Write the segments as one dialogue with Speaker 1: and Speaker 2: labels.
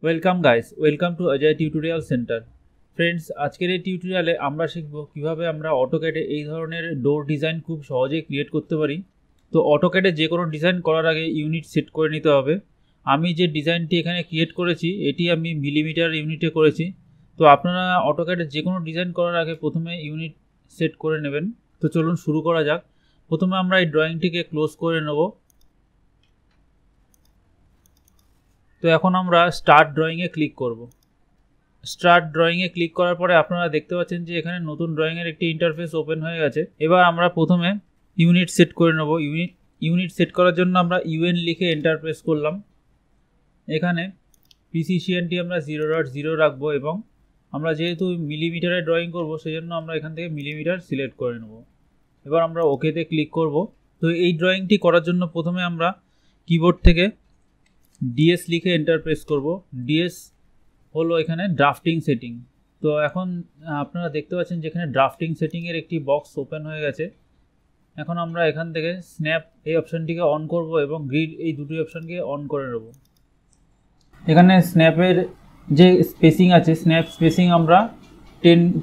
Speaker 1: Welcome guys, welcome to Ajay tutorial centre. Friends, আজকের এই টিউটোরিয়ালে আমরা শিখব কিভাবে আমরা অটোক্যাডে এই ধরনের ডোর ডিজাইন খুব সহজেই ক্রিয়েট করতে পারি। তো অটোক্যাডে যে কোনো ডিজাইন করার আগে ইউনিট সেট করে নিতে হবে। আমি যে ডিজাইনটি এখানে ক্রিয়েট করেছি এটি আমি মিলিমিটার ইউনিটে করেছি। তো আপনারা অটোক্যাডে যে কোনো ডিজাইন করার আগে প্রথমে ইউনিট সেট করে নেবেন। তো চলুন শুরু করা যাক। প্রথমে আমরা এই ড্রয়িংটিকে ক্লোজ করে নেব। তো এখন আমরা স্টার্ট ড্রয়িংয়ে ক্লিক করব। স্টার্ট ড্রয়িংয়ে ক্লিক করার পরে আপনারা দেখতে পাচ্ছেন যে এখানে নতুন ড্রয়িংয়ের একটি ইন্টারফেস ওপেন হয়ে গেছে। এবার আমরা প্রথমে ইউনিট সেট করে নেব। ইউনিট সেট করার জন্য আমরা ইউএন লিখে এন্টার প্রেস করলাম। এখানে প্রিসিশনটি আমরা 0.0 রাখবো এবং আমরা যেহেতু মিলিমিটারে ড্রয়িং করব সেই জন্য আমরা এখান থেকে মিলিমিটার সিলেক্ট করে নেব। এবার আমরা ওকেতে ক্লিক করব। তো এই ড্রয়িংটি করার জন্য প্রথমে আমরা কিবোর্ড থেকে ডিএস লিখে এন্টার প্রেস করব। ডিএস হলো এখানে ড্রাফটিং সেটিং। তো এখন আপনারা দেখতে পাচ্ছেন যে এখানে ড্রাফটিং সেটিংয়ের একটি বক্স ওপেন হয়ে গেছে। এখন আমরা এখান থেকে স্ন্যাপ এই অপশানটিকে অন করব এবং গ্রিড এই দুটি অপশানকে অন করে নেব। এখানে স্ন্যাপের যে স্পেসিং আছে, স্ন্যাপ স্পেসিং আমরা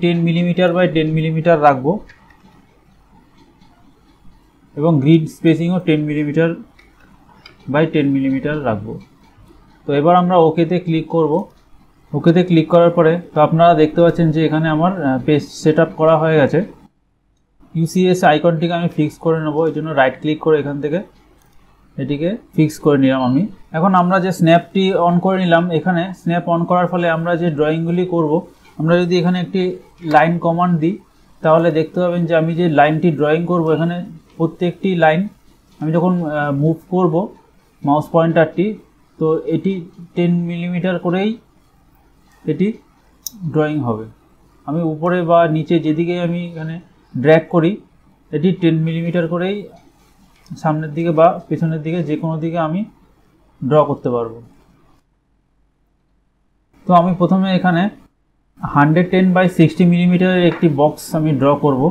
Speaker 1: 10 মিলিমিটার বাই 10 মিলিমিটার রাখবো এবং গ্রিড স্পেসিংও 10 মিলিমিটার বাই 10 মিলিমিটার রাখবো। তো এবার আমরা ওকেতে ক্লিক করব। ওকেতে ক্লিক করার পরে তো আপনারা দেখতে পাচ্ছেন যে এখানে আমার পেজ সেট আপ করা হয়ে গেছে। ইউসিএস আইকনটিকে আমি ফিক্স করে নেব। এই জন্য রাইট ক্লিক করে এখান থেকে এটিকে ফিক্স করে নিলাম আমি। এখন আমরা যে স্ন্যাপটি অন করে নিলাম, এখানে স্ন্যাপ অন করার ফলে আমরা যে ড্রয়িংগুলি করব, আমরা যদি এখানে একটি লাইন কমান্ড দিই তাহলে দেখতে পাবেন যে আমি যে লাইনটি ড্রয়িং করব এখানে প্রত্যেকটি লাইন আমি যখন মুভ করব মাউস পয়েন্টারটি, তো এটি 10 মিলিমিটার করেই এটি ড্রয়িং হবে। আমি উপরে বা নিচে যেদিকে আমি এখানে ড্র্যাগ করি এটি 10 মিলিমিটার করেই সামনের দিকে বা পেছনের দিকে যে কোনো দিকে আমি ড্র করতে পারবো। তো আমি প্রথমে এখানে 110 বাই 60 মিলিমিটারের একটি বক্স আমি ড্র করব।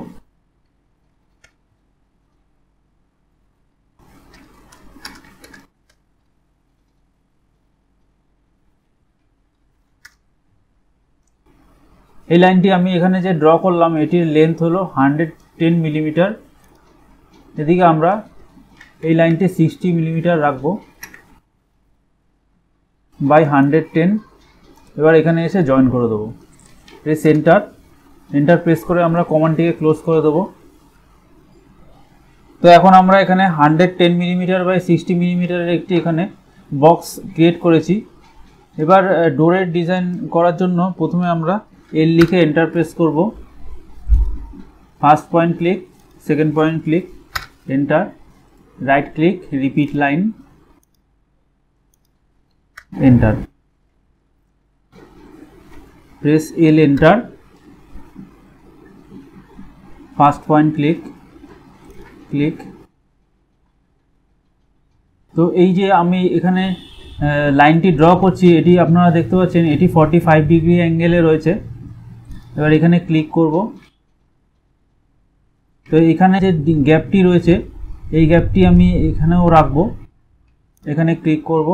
Speaker 1: এই লাইনটি আমি এখানে যে ড্র করলাম এটির লেন্থ হলো 110 মিলিমিটার। এদিকে আমরা এই লাইনটি 60 মিলিমিটার রাখবো বাই 110। এবার এখানে এসে জয়েন করে দেবো। প্রেস এন্টার প্রেস করে আমরা কমান্ডটিকে ক্লোজ করে দেবো। তো এখন আমরা এখানে 110 মিলিমিটার বাই 60 মিলিমিটারের একটি এখানে বক্স ক্রিয়েট করেছি। এবার ডোরের ডিজাইন করার জন্য প্রথমে আমরা এল লিখে এন্টার প্রেস করব। First point click, second point click, enter, right click, repeat line, enter, press L, enter, first point click, click. তো এই যে আমি এখানে লাইনটি ড্র করছি এটি আপনারা দেখতে পাচ্ছেন এটি 45 ডিগ্রি অ্যাঙ্গেলে রয়েছে। এবার এখানে ক্লিক করব। তো এখানে যে গ্যাপটি রয়েছে এই গ্যাপটি আমি এখানেও রাখবো। এখানে ক্লিক করব,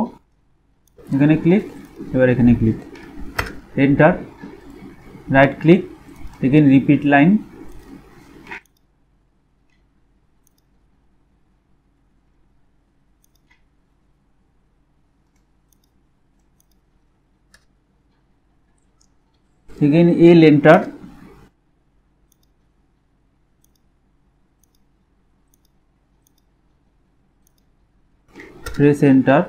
Speaker 1: এখানে ক্লিক, এবার এখানে click, enter, right click, again repeat line, again L, enter, press enter,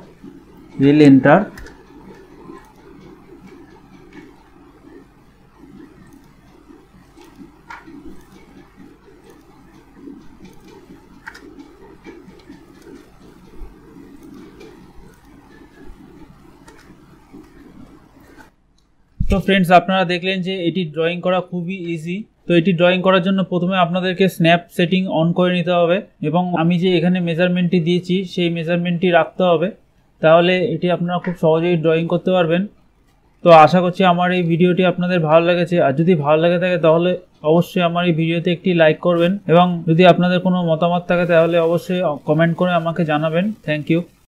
Speaker 1: L, enter, তো ফ্রেন্ডস, আপনারা দেখলেন যে এটি ড্রয়িং করা খুবই ইজি। তো এটি ড্রয়িং করার জন্য প্রথমে আপনাদেরকে স্ন্যাপ সেটিং অন করে নিতে হবে এবং আমি যে এখানে মেজারমেন্টটি দিয়েছি সেই মেজারমেন্টটি রাখতে হবে, তাহলে এটি আপনারা খুব সহজেই ড্রয়িং করতে পারবেন। তো আশা করছি আমার এই ভিডিওটি আপনাদের ভালো লেগেছে। আর যদি ভালো লেগে থাকে তাহলে অবশ্যই আমার এই ভিডিওতে একটি লাইক করবেন এবং যদি আপনাদের কোনো মতামত থাকে তাহলে অবশ্যই কমেন্ট করে আমাকে জানাবেন। Thank you.